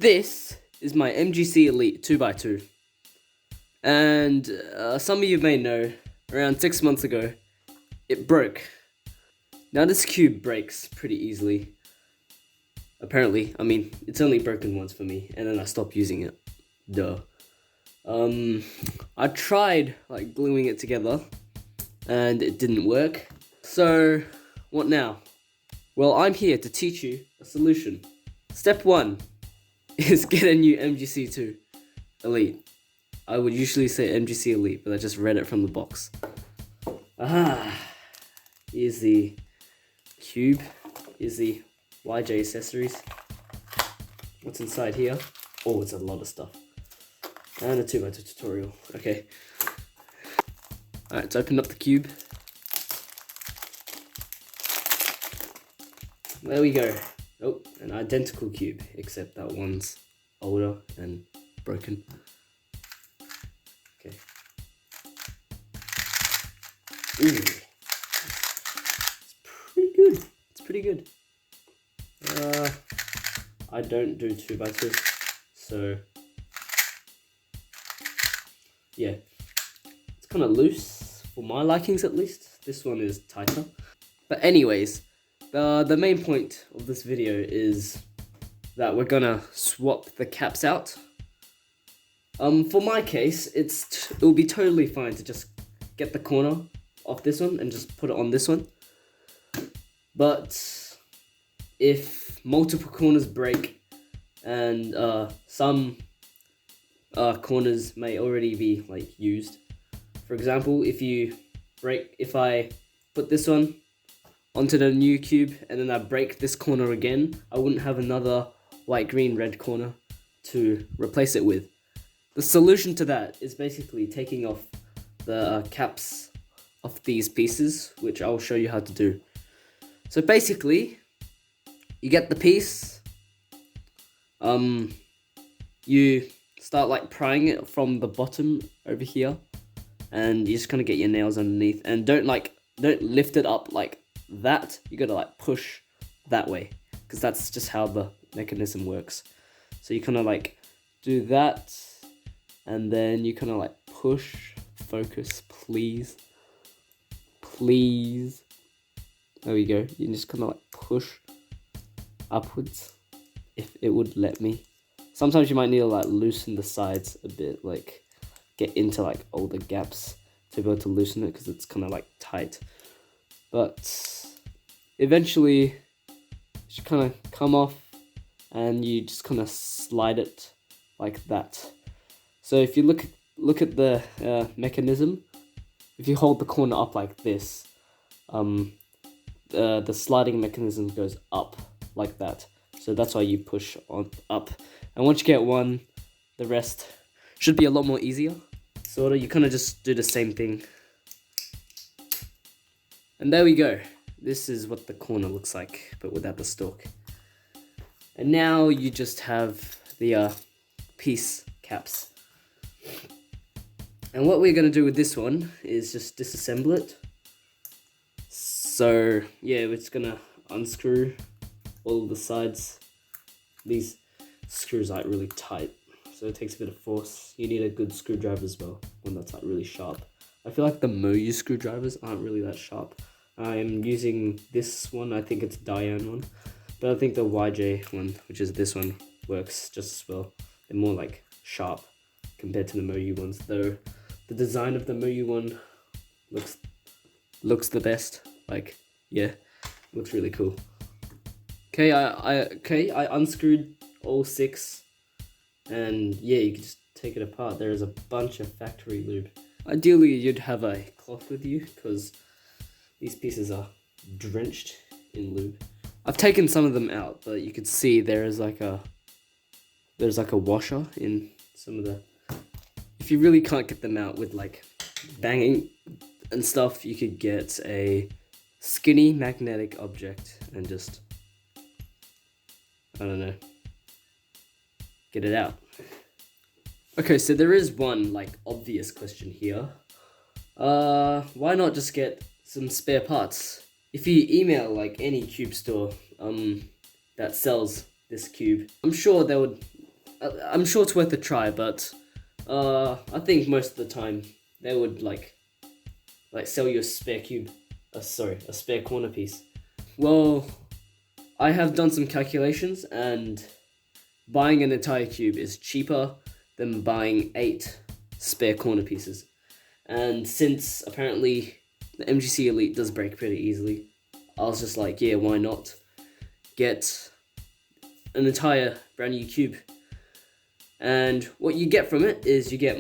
This is my MGC Elite 2x2. And some of you may know, around 6 months ago, it broke. Now this cube breaks pretty easily. Apparently, I mean, it's only broken once for me, and then I stopped using it. Duh. I tried like gluing it together, and it didn't work. So, what now? Well, I'm here to teach you a solution. Step 1 is get a new MGC2 Elite. I would usually say MGC Elite, but I just read it from the box. Here's the cube. Here's the YJ accessories. What's inside here? Oh, it's a lot of stuff. And a 2x2 tutorial. Okay. Alright, let's open up the cube. There we go. Oh, an identical cube, except that one's older and broken. Okay. Ooh. It's pretty good. It's pretty good. I don't do 2x2, so yeah. It's kind of loose, for my likings at least. This one is tighter. But anyways, the main point of this video is that we're gonna swap the caps out. For my case, it will be totally fine to just get the corner off this one and just put it on this one. But if multiple corners break and some corners may already be like used, for example, if I put this one onto the new cube and then I break this corner again, I wouldn't have another white, green, red corner to replace it with. The solution to that is basically taking off the caps of these pieces, which I'll show you how to do. So basically, you get the piece, you start like prying it from the bottom over here, and you just kind of get your nails underneath, and don't lift it up like that. You gotta like push that way, because that's just how the mechanism works. So you kind of like do that, and then you kind of like push. Focus, please. There we go. You can just kind of like push upwards, if it would let me. Sometimes you might need to like loosen the sides a bit, like get into like all the gaps to be able to loosen it, because it's kind of like tight. But eventually it should kind of come off, and you just kind of slide it like that. So if you look at the mechanism, if you hold the corner up like this, the sliding mechanism goes up like that. So that's why you push on up. And once you get one, the rest should be a lot more easier. Sort of, you kind of just do the same thing. And there we go. This is what the corner looks like, but without the stalk. And now you just have the piece caps. And what we're going to do with this one is just disassemble it. So yeah, we're just going to unscrew all the sides. These screws are really tight, so it takes a bit of force. You need a good screwdriver as well, one that's like really sharp. I feel like the Moyu screwdrivers aren't really that sharp. I'm using this one, I think it's Diane one, but I think the YJ one, which is this one, works just as well. They're more like sharp compared to the Moyu ones, though the design of the Moyu one looks the best. Like, yeah, looks really cool. Okay, I unscrewed all 6, and yeah, you can just take it apart. There is a bunch of factory lube. Ideally, you'd have a cloth with you, because these pieces are drenched in lube. I've taken some of them out, but you could see there's like a washer in some of the. If you really can't get them out with like banging and stuff, you could get a skinny magnetic object and just, I don't know, get it out. Okay, so there is one like obvious question here. Why not just get some spare parts? If you email like any cube store that sells this cube, I'm sure they would I'm sure it's worth a try, but I think most of the time they would like sell you a spare cube, sorry, a spare corner piece. Well, I have done some calculations, and buying an entire cube is cheaper than buying 8 spare corner pieces. And since apparently the MGC Elite does break pretty easily, I was just like, yeah, why not get an entire brand new cube? And what you get from it is you get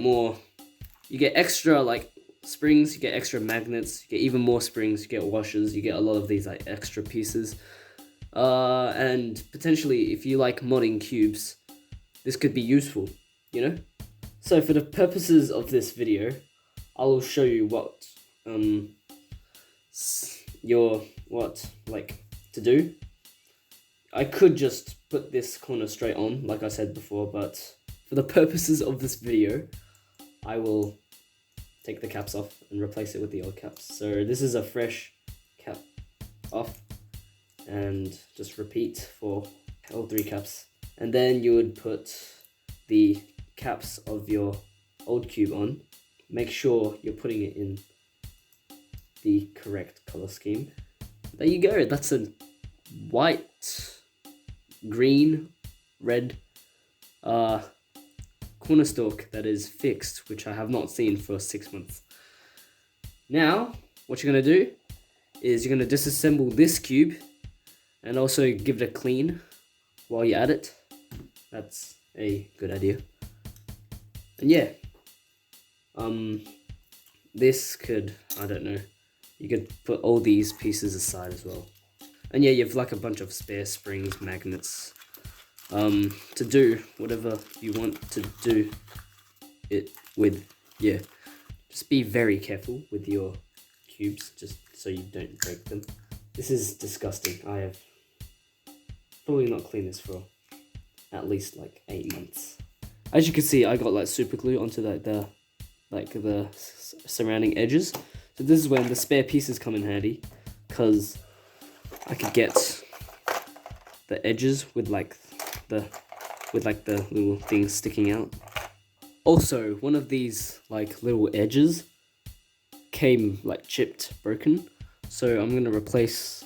extra like springs, you get extra magnets, you get even more springs, you get washers, you get a lot of these like extra pieces. And potentially if you like modding cubes, this could be useful, you know? So for the purposes of this video, I will show you what to do. I could just put this corner straight on, like I said before, but for the purposes of this video, I will take the caps off and replace it with the old caps. So this is a fresh cap off, and just repeat for all 3 caps. And then you would put the caps of your old cube on. Make sure you're putting it in the correct color scheme. There you go, that's a white, green, red corner stalk that is fixed, which I have not seen for 6 months. Now, what you're gonna do is you're gonna disassemble this cube and also give it a clean while you're at it. That's a good idea. And yeah, this could, I don't know, you could put all these pieces aside as well. And yeah, you have like a bunch of spare springs, magnets, to do whatever you want to do it with. Yeah, just be very careful with your cubes, just so you don't break them. This is disgusting. I have probably not cleaned this for at least like 8 months. As you can see, I got like super glue onto the surrounding edges. So this is when the spare pieces come in handy, because I could get the edges with like the little things sticking out. Also, one of these like little edges came like chipped, broken. So I'm gonna replace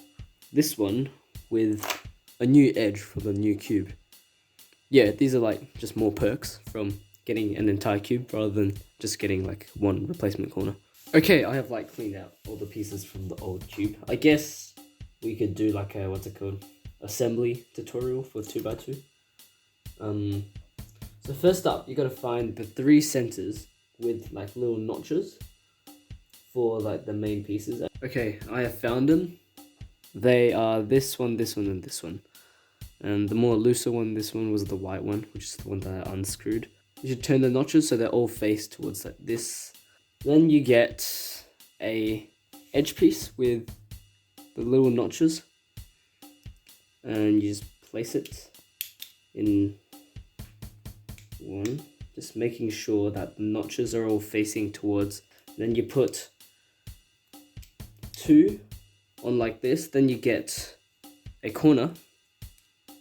this one with a new edge for the new cube. Yeah, these are like just more perks from getting an entire cube rather than just getting like one replacement corner. Okay, I have like cleaned out all the pieces from the old cube. I guess we could do like a, what's it called, assembly tutorial for 2x2. So first up, you gotta find the 3 centers with like little notches for like the main pieces. Okay, I have found them. They are this one, and this one. And the more looser one, this one, was the white one, which is the one that I unscrewed. You should turn the notches so they're all faced towards like this. Then you get a edge piece with the little notches, and you just place it in one, just making sure that the notches are all facing towards. Then you put 2 on like this, then you get a corner.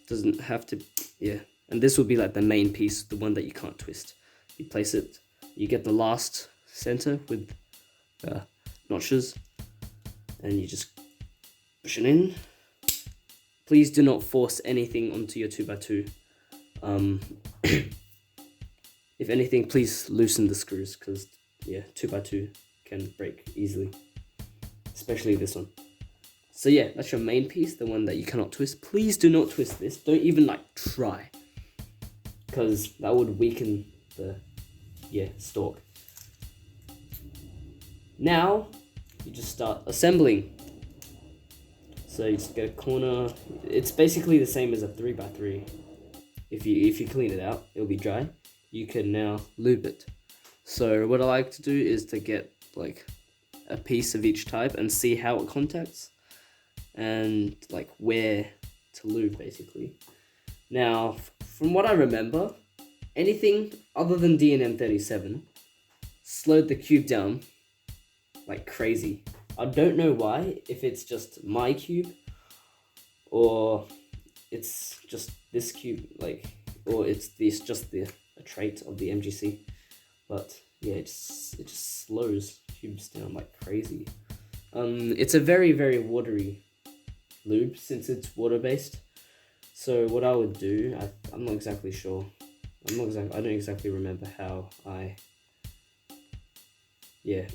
Doesn't have to, yeah. And this will be like the main piece, the one that you can't twist. You place it, you get the last center with notches, and you just push it in. Please do not force anything onto your 2x2. If anything, please loosen the screws, because yeah, 2x2 can break easily, especially this one. So yeah, that's your main piece, the one that you cannot twist. Please do not twist this. Don't even like try, because that would weaken the stalk. Now you just start assembling. So you just get a corner. It's basically the same as a 3x3. If you clean it out, it'll be dry. You can now lube it. So what I like to do is to get like a piece of each type and see how it contacts, and like where to lube basically. Now, from what I remember, anything other than DNM37 slowed the cube down like crazy. I don't know why, if it's just my cube or it's just this cube, like or it's just a trait of the MGC. But yeah, it just slows tubes down like crazy. It's a very, very watery lube since it's water based. So what I would do, I'm not exactly sure. I don't exactly remember how I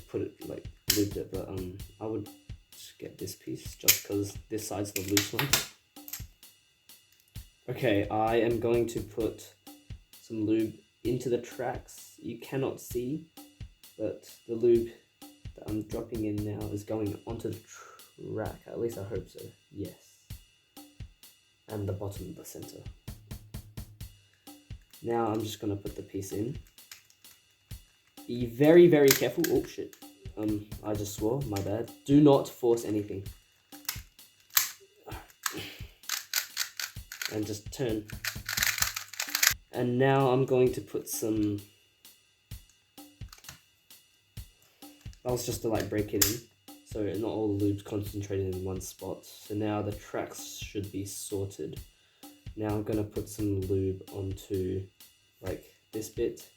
put it, like lubed it, but I would just get this piece just because this side's the loose one. Okay, I am going to put some lube into the tracks. You cannot see, but the lube that I'm dropping in now is going onto the track. At least I hope so. Yes. And the bottom of the center. Now I'm just gonna put the piece in. Be very, very careful. Oh shit. I just swore, my bad. Do not force anything. And just turn. And now I'm going to put some, that was just to like break it in, so not all the lube's concentrated in one spot. So now the tracks should be sorted. Now I'm gonna put some lube onto like this bit.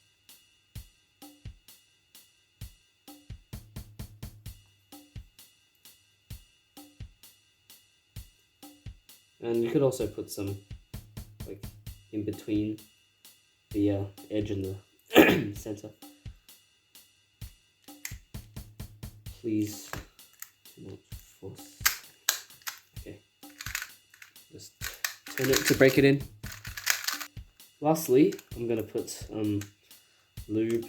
And you could also put some like in between the edge and the center. Please do not force. Okay. Just turn it to break it in. Lastly, I'm gonna put lube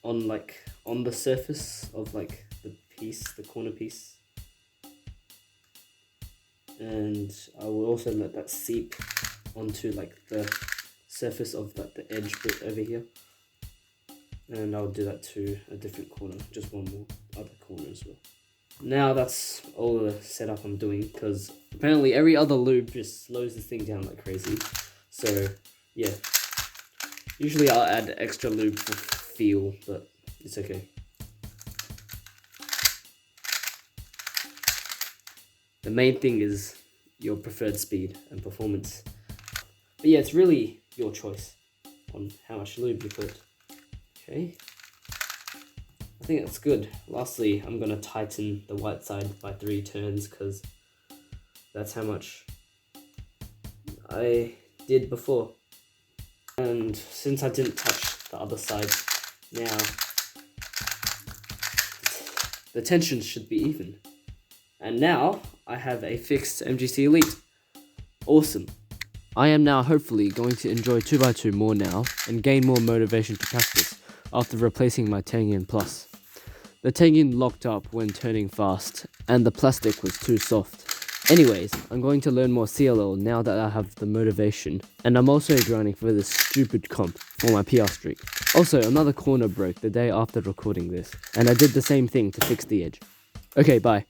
on the surface of like the corner piece. And I will also let that seep onto like the surface of like the edge bit over here. And I'll do that to a different corner, just one more other corner as well. Now that's all the setup I'm doing, because apparently every other lube just slows this thing down like crazy. So yeah, usually I'll add extra lube for feel, but it's okay. The main thing is your preferred speed and performance. But yeah, it's really your choice on how much lube you put. Okay, I think that's good. Lastly, I'm gonna tighten the white side by 3 turns because that's how much I did before. And since I didn't touch the other side, now the tension should be even. And now I have a fixed MGC Elite. Awesome. I am now hopefully going to enjoy 2x2 more now and gain more motivation to practice after replacing my Tengen Plus. The Tengen locked up when turning fast and the plastic was too soft. Anyways, I'm going to learn more CLL now that I have the motivation, and I'm also grinding for this stupid comp for my PR streak. Also, another corner broke the day after recording this, and I did the same thing to fix the edge. Okay, bye.